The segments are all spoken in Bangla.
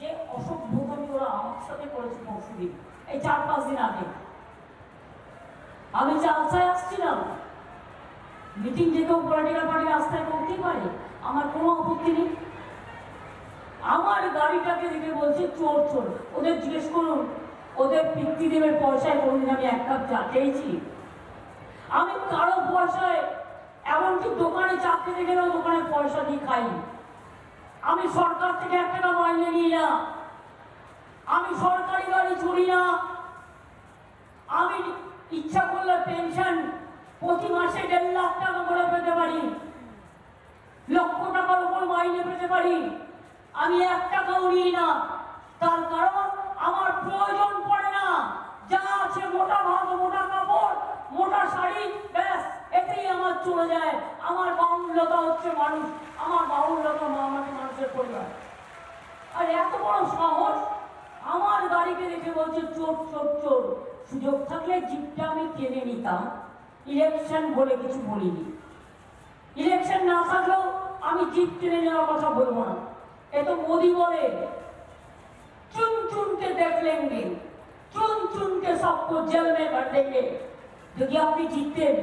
যে অসভ্যতামি ওরা আমার সাথে করেছে পরশুদিন, এই 4-5 দিন আগে। আমি চালসায় আসছিলাম, মিটিং যে কেউ পলিটিক্যাল পার্টি রাস্তায় করতেই পারে, আমার কোনো আপত্তি নেই। আমার গাড়িটাকে দেখে বলছে চোর চোর। ওদের জিজ্ঞেস করুন, ওদের পিতৃদেবের পয়সায় কোনোদিন আমি 1 কাপ চা খেয়েছি? আমি কারো পয়সায়, এমনকি দোকানে চা খেতে গেলেও দোকানে পয়সা দিয়ে খাই। আমি সরকার থেকে 1 টাকা মাইনে নিই না, আমি সরকারি গাড়ি চড়ি না, আমি ইচ্ছা করলে পেনশন প্রতি মাসে 1.5 লাখ টাকা করে পেতে পারি, লক্ষ টাকার উপর মাইনে পেতে পারি। আমি 1 টাকাও নিই না, তার কারণ আমার প্রয়োজন পড়ে না। যা আছে মোটা ভাত, মোটা কাপড়, মোটা শাড়ি, ব্যাস এতেই আমার চলে যায়। আমার বাহুল্যতা হচ্ছে মানুষ, আমার বাহুল্যতা আমাকে মানুষের পরিবার। আর এত বড় সাহস, আমার গাড়িকে দেখে বলছে চোর চোর চোর। সুযোগ থাকলে জিপটা আমি কিনে নিতাম, ইলেকশন বলে কিছু বলিনি। ইলেকশন না থাকলেও আমি জিপ কিনে নেওয়ার কথা বলবো না। এ তো মোদি বলে चुन चुन के देख लेंगे, चुन चुन के सबको जेल में भर देंगे। যদি আপনি জিততেন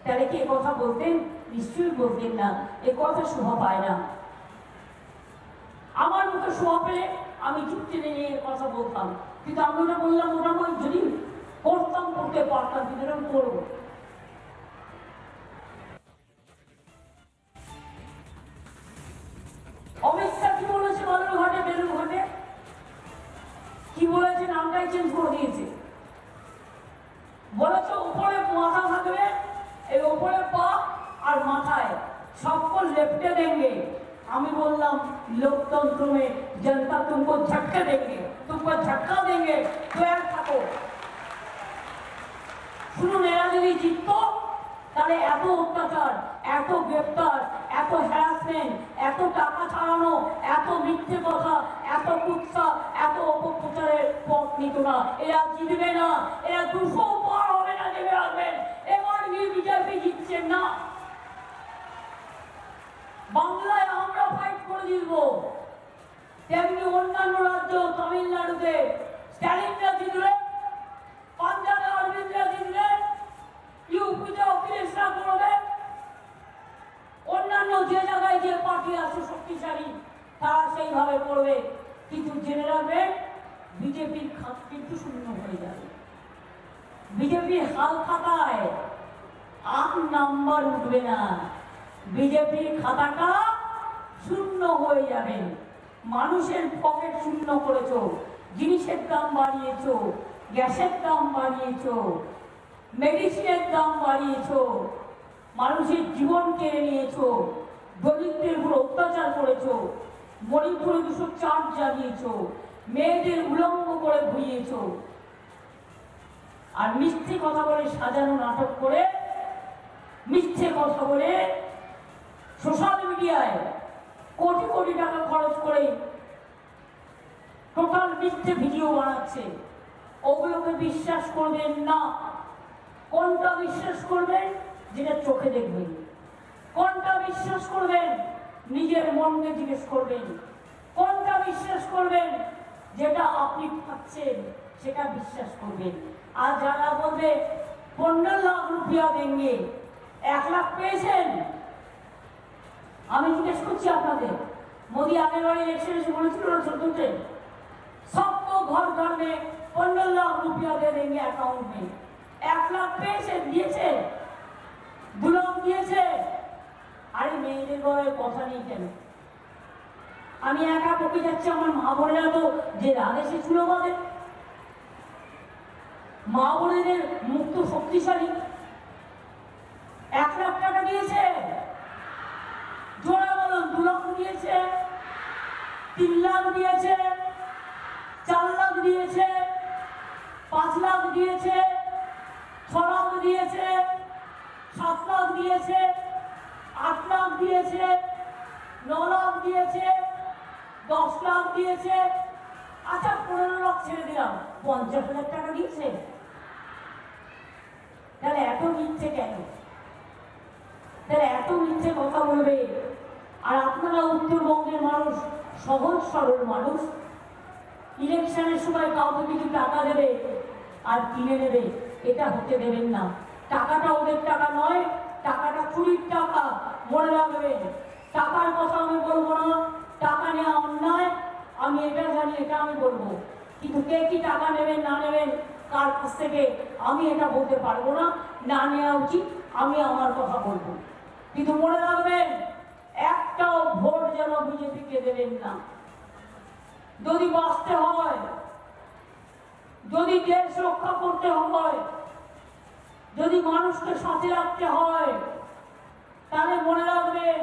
তাহলে কি কথা বলতেন? নিশ্চয়ই বলতেন না, এ কথা শোভা পায় না। আমার মুখে শোভা পেলে আমি যুক্তি নিয়ে কথা বলতাম, কিন্তু আমি ওটা বললাম, ওটা আমি যদি করতাম করতে পারতাম, কিন্তু এরকম করবো। অমিত শাহ কি বলেছে বালুরঘাটে, বেলুরঘাটে কি বলেছে? নামটাই চেঞ্জ করে দিয়েছে। বলেছে উপরে মাথা থাকবে, এই উপরে পা আর মাথায় सबको लेपटे देंगे। আমি বললাম लोकतंत्र में जनता तुमको झटके देंगे, तुमको झटका देंगे, तैयार থাকো। শুনুন, এরা যদি জিততো তাহলে এত অত্যাচার, এত গ্রেপ্তার, এত হ্যারাসমেন্ট, এত টাকা ছাড়ানো, এত মিথ্যে কথা, এত কুৎসা, এত অপপ্রচারের পথ নিত না। এরা জিতবে না, এরা 200 পার হবে না, দেবে রাখবেন। এবার বিজেপি জিতছেন না, বাংলায় আমরা ফাইট করে জিতবো। তেমনি অন্যান্য রাজ্য, তামিলনাড়ুতে স্ট্যালিনরা জিতলে, পাঞ্জাবে অরবিন্দরা জিতলে, ইউপিতে অখিলেশরা করবে, অন্যান্য যে জায়গায় যে পার্টি আছে শক্তিশালী তারা সেইভাবে করবে। কিন্তু জেনে রাখবেন, বিজেপির খাত কিন্তু শূন্য হয়ে যাবে। বিজেপির হাল খাতায় 8 নাম্বার উঠবে না, বিজেপির খাতাটা শূন্য হয়ে যাবে। মানুষের পকেট শূন্য করেছো, জিনিসের দাম বাড়িয়েছো, গ্যাসের দাম বাড়িয়েছো, মেডিসিনের দাম বাড়িয়েছো, মানুষের জীবন কেড়ে নিয়েছো, দরিদ্রের উপর অত্যাচার করেছো, মণিপুরে 204 জ্বালিয়েছো, মেয়েদের উলঙ্গ করে ঘুরিয়েছো, আর মিথ্যে কথা বলে সাজানো নাটক করে, মিথ্যে কথা বলে সোশ্যাল মিডিয়ায় কোটি কোটি টাকা খরচ করে টোটাল মিথ্যে ভিডিও বানাচ্ছে। ওগুলোকে বিশ্বাস করবেন না। কোনটা বিশ্বাস করবেন? যেটা চোখে দেখবেন। কোনটা বিশ্বাস করবেন? নিজের মনকে জিজ্ঞেস করবেন। কোনটা বিশ্বাস করবেন? যেটা আপনি পাচ্ছেন সেটা বিশ্বাস করবেন। আর যারা বলবে 15 লাখ রুপিয়া দেंगे, 1 লাখ পেয়েছেন, আমি জিজ্ঞেস করছি আপনাদের, মোদি আগের বার ইলেকশন এসে বলেছিল না 14তে, सबको घर घर में 15 लाख रुपया दे देंगे अकाउंट में। 1 लाख পেয়েছে, দিয়েছে, 2 লাখ দিয়েছে। আরে মেয়েদের ঘরে কথা নেই কেন? আমি একা বকে যাচ্ছি, আমার মা বোনেরা তো যে আদেশে ছিল বাদে, মা বোনেদের মুখ তো শক্তিশালী। 1 লাখ টাকা দিয়েছে, জোরে বলুন, 2 লাখ দিয়েছে, 3 লাখ দিয়েছে, 4 লাখ দিয়েছে, 5 লাখ দিয়েছে, 6 লাখ দিয়েছে, 7 লাখ দিয়েছে, 8 লাখ দিয়েছে, 9 লাখ দিয়েছে, 10 লাখ দিয়েছে। আচ্ছা 15 লাখ ছেড়ে দিলাম, 50,000 টাকা দিয়েছে। তাহলে এত মিথ্যে কেন? তাহলে এত মিথ্যে কথা বলবে? আর আপনারা উত্তরবঙ্গের মানুষ, সহজ সরল মানুষ, ইলেকশনের সময় কাউকে কিছু টাকা দেবে আর কিনে নেবে, এটা হতে দেবেন না। টাকাটা ওদের টাকা নয়, টাকাটা চুরির টাকা, মনে রাখবেন। টাকার কথা আমি বলবো না, টাকা নেওয়া অন্যায়, আমি এটা জানি, এটা আমি বলবো। কিন্তু কে কি টাকা নেবেন না নেবেন কার কাছ থেকে আমি এটা বলতে পারবো না, না নেওয়া উচিত, আমি আমার কথা বলবো। কিন্তু মনে রাখবেন, একটাও ভোট যেন বিজেপিকে দেবেন না। যদি বাঁচতে হয়, যদি দেশ রক্ষা করতে হয়, যদি মানুষকে সাথে রাখতে হয়, তাহলে মনে রাখবেন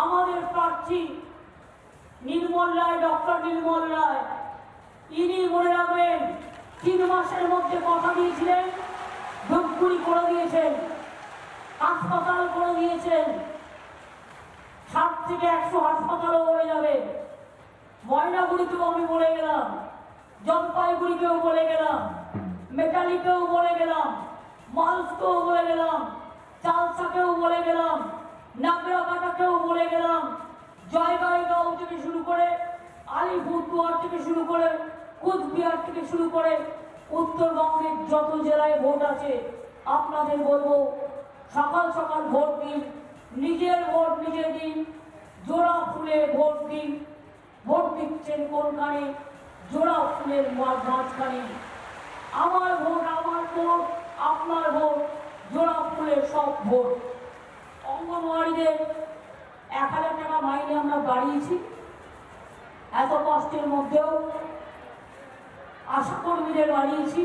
আমাদের প্রার্থী নির্মল রায়, ডক্টর নির্মল রায়, ইনি মনে রাখবেন 3 মাসের মধ্যে কথা দিয়েছিলেন, ধূপগুড়ি করে দিয়েছেন, হাসপাতাল করে দিয়েছেন, 60 থেকে 100 হাসপাতালও হয়ে যাবে। ময়নাগুড়িকেও আমি বলে গেলাম, জলপাইগুড়িকেও বলে গেলাম, মেটালিকেও বলে গেলাম, মালসকেও বলে গেলাম, চালসাকেও বলে গেলাম, নাগরাকাটাকেও বলে গেলাম, জয়গাঁও থেকে শুরু করে আলিপুরদুয়ার থেকে শুরু করে কুচবিহার থেকে শুরু করে উত্তরবঙ্গের যত জেলায় ভোট আছে আপনাদের বলবো, সকাল সকাল ভোট দিন, নিজের ভোট নিজে দিন, জোড়া ফুলে ভোট দিন। ভোট দিচ্ছেন কোনখানে? জোড়া ফুলের মাঝখানে। আমার ভোট আমার ভোট, আপনার ভোট, জোড়া ফুলের সব ভোট। অঙ্গনওয়াড়িদের 1000 টাকা মাইনে আমরা বাড়িয়েছি, এত কষ্টের মধ্যেও। আশাকর্মীদের বাড়িয়েছি,